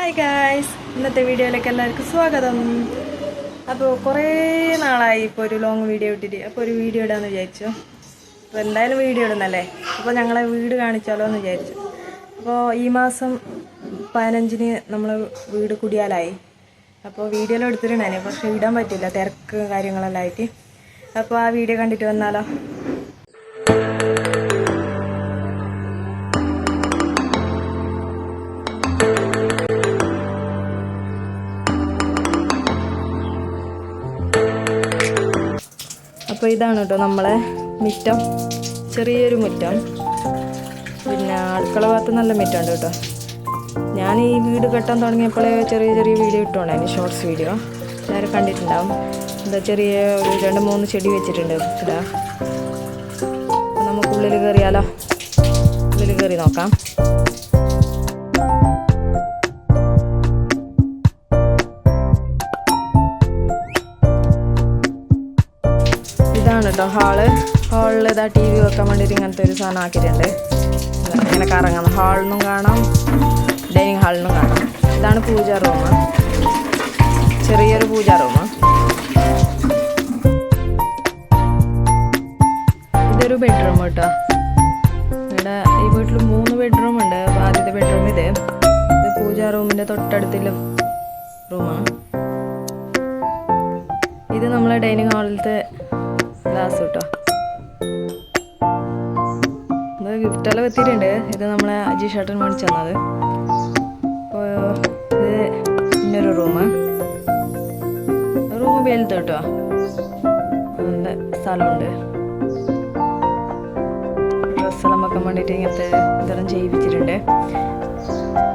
Hi guys, ഇന്നത്തെ വീഡിയോയിലേക്ക് എല്ലാവർക്കും സ്വാഗതം. അപ്പോൾ കുറേ നാളായി ഇപ്പോൾ ഒരു ലോങ് വീഡിയോ ഇട്ടിട്ട്. അപ്പോൾ ഒരു വീഡിയോ ഇടാമെന്ന് വിചാരിച്ചു. അപ്പോൾ എന്തായാലും വീഡിയോ ഇടുന്നല്ലേ, അപ്പോൾ ഞങ്ങളെ വീട് കാണിച്ചാലോ എന്ന് വിചാരിച്ചു. അപ്പോൾ ഈ മാസം 15-ന് നമ്മൾ വീട് കുടിയാലായി. അപ്പോൾ വീഡിയോയിൽ എടുത്തിട്ടുണ്ടായിരുന്നു, പക്ഷേ ഇടാൻ പറ്റില്ല, തിരക്ക് കാര്യങ്ങളെല്ലാം ആയിട്ട്. അപ്പോൾ ആ വീഡിയോ കണ്ടിട്ട് വന്നാലോ. അപ്പോൾ ഇതാണ് കേട്ടോ നമ്മളെ മുറ്റം, ചെറിയൊരു മുറ്റം. പിന്നെ അടുക്കള ഭാഗത്ത് നല്ല മുറ്റമുണ്ട് കേട്ടോ. ഞാൻ ഈ വീട് കെട്ടാൻ തുടങ്ങിയപ്പോഴേ ചെറിയ ചെറിയ വീഡിയോ ഇട്ടുകൊണ്ടായിരുന്നു, ഷോർട്സ് വീഡിയോ. എല്ലാവരും കണ്ടിട്ടുണ്ടാവും. എന്താ ചെറിയ ഒരു 2-3 ചെടി വെച്ചിട്ടുണ്ട് ഇവിടെ. നമുക്ക് ഉള്ളിൽ കയറിയാലോ, ഉള്ളിൽ കയറി നോക്കാം. ഇതാണ് കേട്ടോ ഹാളിൽ ഇതാ TV വെക്കാൻ വേണ്ടിയിട്ട് ഇങ്ങനത്തെ ഒരു സാധനം ആക്കിയിട്ടുണ്ട്. ഇങ്ങനെ കറങ്ങാം, ഹാളിൽ നിന്നും കാണാം, ഡൈനിങ് ഹാളിൽ നിന്നും കാണാം. ഇതാണ് പൂജാ റൂം, ചെറിയൊരു പൂജാ റൂം. ഇതൊരു ബെഡ്റൂം കേട്ടോ. ഇവിടെ ഈ വീട്ടിൽ 3 ബെഡ്റൂം ഉണ്ട്. ആദ്യത്തെ ബെഡ്റൂം ഇത് പൂജാ റൂമിൻ്റെ തൊട്ടടുത്തുള്ള റൂമാണ്. ഇത് നമ്മളെ ഡൈനിങ് ഹാളിലത്തെ ഗ്ലാസ് കേട്ടോ. ഇത് ഗിഫ്റ്റെല്ലാം എത്തിയിട്ടുണ്ട്. ഇത് നമ്മളെ അജി ഷട്ടൻ മേടിച്ചു തന്നത്. അപ്പോൾ ഇത് ഇന്നൊരു റൂം വലുത് കേട്ടോ, നല്ല സ്ഥലമുണ്ട്. ഡ്രസ്സെല്ലാം വെക്കാൻ വേണ്ടിയിട്ട് ഇങ്ങനത്തെ ഇതെല്ലാം ചെയ്യിപ്പിച്ചിട്ടുണ്ട്.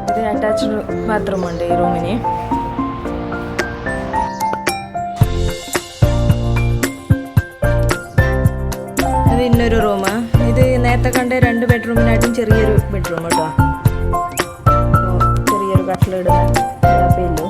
ഇത് അറ്റാച്ച്ഡ് ബാത്റൂമുണ്ട് ഈ റൂമിന്. ഇന്നൊരു റൂം. ഇത് നേരത്തെ കണ്ട 2 ബെഡ്റൂമിനായിട്ടും ചെറിയൊരു ബെഡ്റൂം കേട്ടോ. ചെറിയൊരു കട്ടിലിടുന്ന ഉള്ളൂ.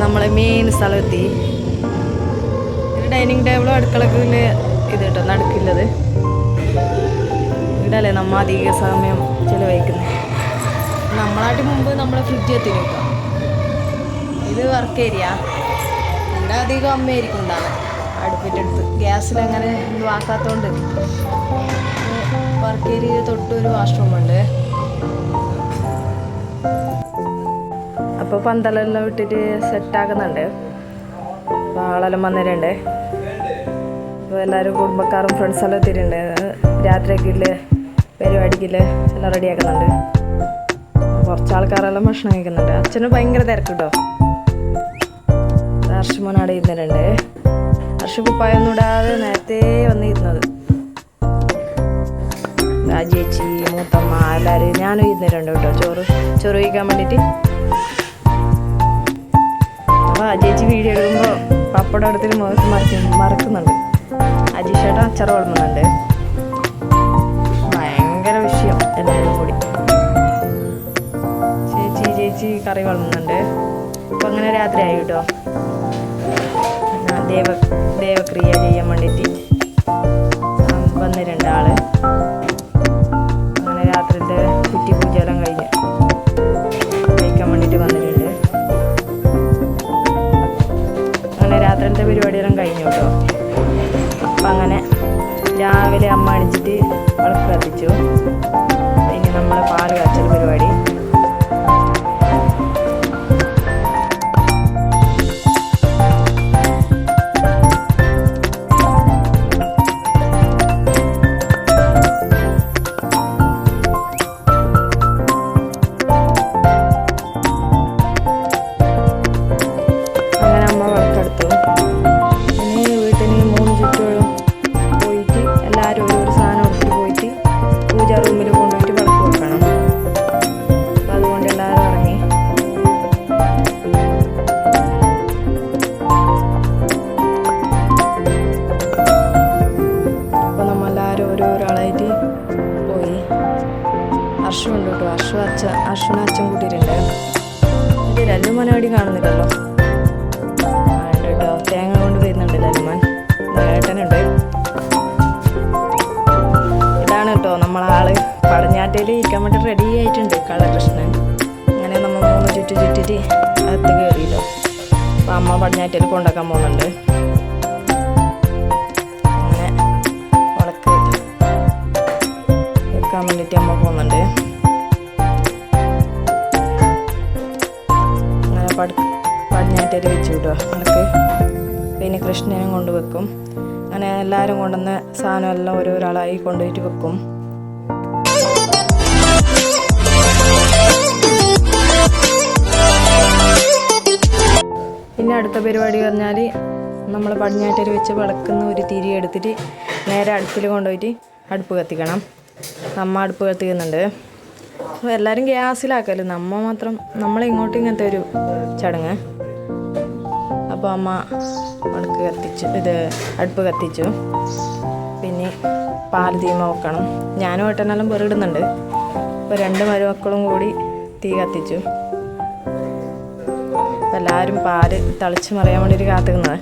നമ്മളെ മെയിൻ സ്ഥലമെത്തി. ഡൈനിങ് ടേബിളും അടുക്കളക്കില്ല ഇത് കേട്ടോ, നടുക്കില്ലത്. ഇവിടെയല്ലേ നമ്മൾ അധിക സമയം ചിലവഴിക്കുന്നത്. നമ്മളായിട്ട് മുമ്പ് നമ്മളെ ഫ്രിഡ്ജ് എത്തി കേട്ടോ. ഇത് വർക്ക് ഏരിയ. ഇവിടെ അധികം അമ്മയായിരിക്കും ഉണ്ടാകുന്നത് അടുപ്പിൻ്റെ അടുത്ത്. ഗ്യാസിലങ്ങനെ ഒന്നും ആക്കാത്തതുകൊണ്ട് വർക്ക് ഏരിയ തൊട്ടൊരു വാഷ്റൂമുണ്ട്. അപ്പോൾ പന്തലെല്ലാം ഇട്ടിട്ട് സെറ്റാക്കുന്നുണ്ട്. അപ്പോൾ ആളെല്ലാം വന്നിട്ടുണ്ട്. അപ്പോൾ എല്ലാവരും കുടുംബക്കാരും ഫ്രണ്ട്സെല്ലാം എത്തിയിട്ടുണ്ട്. രാത്രിയൊക്കെ പരിപാടിക്ക് എല്ലാം റെഡിയാക്കുന്നുണ്ട്. കുറച്ച് ആൾക്കാരെല്ലാം ഭക്ഷണം കഴിക്കുന്നുണ്ട്. അച്ഛന് ഭയങ്കര തിരക്ക് കേട്ടോ. ഹർഷമോനാടെ ഇരുന്നിട്ടുണ്ട്. ഹർഷ കുപ്പായൊന്നും ഇടാതെ നേരത്തെ വന്നിരുന്നത്. രാജേച്ചി, മൂത്തമ്മ എല്ലാവരും ഞാനും ഇരുന്നിട്ടുണ്ട് കേട്ടോ, ചോറ് കഴിക്കാൻ വേണ്ടിയിട്ട്. അപ്പോൾ അജേച്ചി വീഡിയോ എടുക്കുമ്പോൾ പപ്പടം എടുത്തിട്ട് മറക്കുന്നുണ്ട്. അജീഷേട്ടൻ അച്ചാർ വളർന്നുന്നുണ്ട്. ഭയങ്കര വിഷയം എല്ലാവരും കൂടി. ചേച്ചി കറി വളർന്നുന്നുണ്ട്. അപ്പോൾ അങ്ങനെ രാത്രിയായി കേട്ടോ. ദേവക്രിയ ചെയ്യാൻ വേണ്ടിയിട്ട് വന്നിട്ടുണ്ട് ആള്. അങ്ങനെ രാത്രിയിലത്തെ കുറ്റി പൂജയെല്ലാം കഴിഞ്ഞ് കഴിക്കാൻ വേണ്ടിയിട്ട് വന്നിട്ടുണ്ട്. രാത്രിയിലത്തെ പരിപാടിയെല്ലാം കഴിഞ്ഞു കേട്ടോ. അപ്പം അങ്ങനെ രാവിലെ അമ്മ അടിച്ചിട്ട് വിളക്ക് കത്തിച്ചു. ഇനി നമ്മളെ പാല് കാച്ചൽ പരിപാടി. ലല്ലുമോൻ എവിടെയും കാണുന്നില്ലല്ലോ. ഉണ്ട് കേട്ടോ, തേങ്ങ കൊണ്ട് വരുന്നുണ്ട് ലല്ലുമോൻ. ഏട്ടനുണ്ട്. ഇതാണ് കേട്ടോ നമ്മളാള് പടഞ്ഞാറ്റയിൽ ഇരിക്കാൻ വേണ്ടി റെഡി ആയിട്ടുണ്ട് കളകൃഷ്ണൻ. അങ്ങനെ നമ്മൾ 3 ചുറ്റി ചുറ്റിട്ട് അകത്ത് കയറിയില്ലോ. അപ്പം അമ്മ പടഞ്ഞാറ്റയിൽ കൊണ്ടാക്കാൻ പോകുന്നുണ്ട്. അങ്ങനെ വിളക്ക് വെക്കാൻ വേണ്ടിയിട്ട് അമ്മ പോകുന്നുണ്ട്. അങ്ങനെ പടിഞ്ഞാറ്റയിൽ വെച്ച് വിടുക വിളക്ക്. പിന്നെ കൃഷ്ണനും കൊണ്ട് വെക്കും. അങ്ങനെ എല്ലാവരും കൊണ്ടുവന്ന സാധനം എല്ലാം ഓരോരാളായി കൊണ്ടുപോയിട്ട് വെക്കും. പിന്നെ അടുത്ത പരിപാടി പറഞ്ഞാൽ നമ്മൾ പടിഞ്ഞാറ്റയിൽ വെച്ച് വിളക്കുന്ന ഒരു തിരി എടുത്തിട്ട് നേരെ അടുപ്പിൽ കൊണ്ടുപോയിട്ട് അടുപ്പ് കത്തിക്കണം. അമ്മ അടുപ്പ് കത്തിക്കുന്നുണ്ട്. അപ്പോൾ എല്ലാവരും ഗ്യാസിലാക്കല്ലോ, നമ്മളിങ്ങോട്ടും ഇങ്ങനത്തെ ഒരു ചടങ്ങ്. അപ്പോൾ അമ്മ അടുപ്പ് കത്തിച്ചു. പിന്നെ പാൽ തീമ വെക്കണം. ഞാനും ഏട്ടനെല്ലാം വെറുടുന്നുണ്ട്. അപ്പോൾ 2 മരുമക്കളും കൂടി തീ കത്തിച്ചു. അപ്പോൾ എല്ലാവരും പാല് തിളച്ച് മറിയാൻ വേണ്ടിയിട്ട് കാത്തുക്കുന്നത്.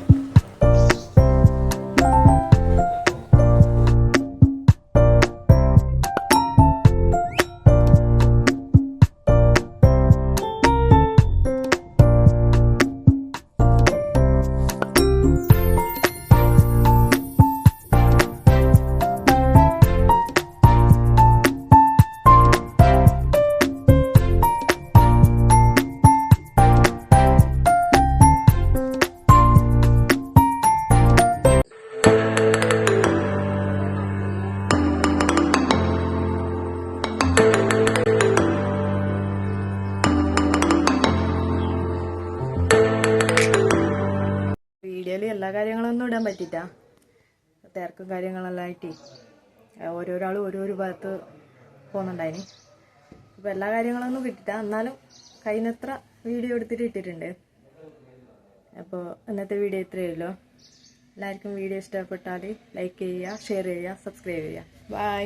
വീഡിയോയിൽ എല്ലാ കാര്യങ്ങളൊന്നും ഇടാൻ പറ്റിയിട്ടാ, തിരക്കും കാര്യങ്ങളെല്ലാം ആയിട്ട് ഓരോരാളും ഓരോരോ ഭാഗത്ത് പോകുന്നുണ്ടായിന്. അപ്പോൾ എല്ലാ കാര്യങ്ങളൊന്നും കിട്ടിയിട്ടാ, എന്നാലും കഴിയുന്നത്ര വീഡിയോ എടുത്തിട്ട് ഇട്ടിട്ടുണ്ട്. അപ്പോൾ ഇന്നത്തെ വീഡിയോ ഇത്രയേ ഉള്ളൂ. എല്ലാവർക്കും വീഡിയോ ഇഷ്ടപ്പെട്ടാൽ ലൈക്ക് ചെയ്യുക, ഷെയർ ചെയ്യുക, സബ്സ്ക്രൈബ് ചെയ്യുക. ബൈ.